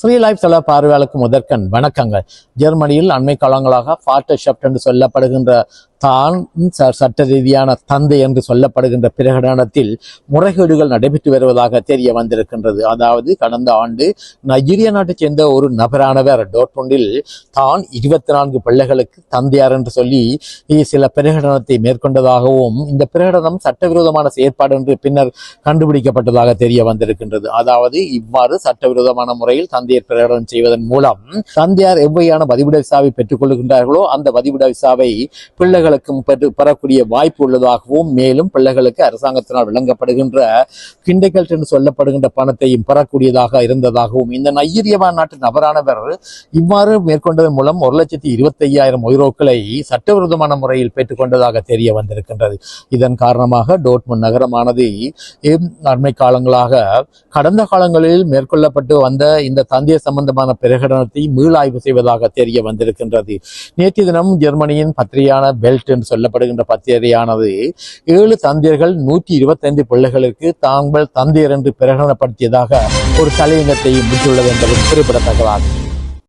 Free life சில பார்வையாளருக்கு முதற்கண் வணக்கங்கள். ஜெர்மனியில் அண்மை காலங்களாக ஃபாட்டர்ஷாப்ட் என்று சொல்லப்படுகின்ற தான் சட்ட ரீதியான தந்தை என்று சொல்லப்படுகின்ற பிரகடனத்தில் முறைகேடுகள் நடைபெற்று வருவதாக தெரிய வந்திருக்கின்றது. அதாவது கடந்த ஆண்டு நைஜீரியா நாட்டைச் சேர்ந்த ஒரு நபரானவர் டோர்ட்முண்டில் தான் 24 பிள்ளைகளுக்கு தந்தையார் என்று சொல்லி சில பிரகடனத்தை மேற்கொண்டதாகவும் இந்த பிரகடனம் சட்டவிரோதமான செயற்பாடு என்று பின்னர் கண்டுபிடிக்கப்பட்டதாக தெரிய வந்திருக்கின்றது. அதாவது இவ்வாறு சட்டவிரோதமான முறையில் தந்தையர் பிரகடனம் செய்வதன் மூலம் தந்தையார் எவ்வையான வதிவிட விசாவை பெற்றுக் கொள்கின்றார்களோ அந்த வதிவிட விசாவை பிள்ளைகளுக்கும் பெறக்கூடிய வாய்ப்பு உள்ளதாகவும், மேலும் பிள்ளைகளுக்கு அரசாங்கத்தினால் வழங்கப்படுகின்ற கிண்டகெல்ட் என்று சொல்லப்படுகின்ற பணத்தையும் பெறக்கூடியதாக இருந்ததாகவும் இந்த நைஜீரியா நாட்டு நபரானவர் இவ்வாறு மேற்கொண்டதன் மூலம் 1,25,000 யூரோக்களை சட்டவிரோதமான முறையில் பெற்றுக்கொண்டதாக தெரிய வந்திருக்கின்றது. இதன் காரணமாக டோர்ட்முண்ட் நகரமானது அண்மை காலங்களாக கடந்த காலங்களில் மேற்கொள்ளப்பட்டு வந்த இந்த தந்தைய சம்பந்தமான பிரகடனத்தை மீளாய்வு செய்வதாக தெரிய வந்திருக்கின்றது. நேற்று தினம் ஜெர்மனியின் பத்திரிகையான பெல்ட் என்று சொல்லப்படுகின்ற பத்திரிகையானது 7 தந்தையர்கள் 125 பிள்ளைகளுக்கு தாங்கள் தந்தையர் என்று பிரகடனப்படுத்தியதாக ஒரு தலையங்கத்தை விட்டுள்ளது என்பது குறிப்பிடத்தக்கதாகும்.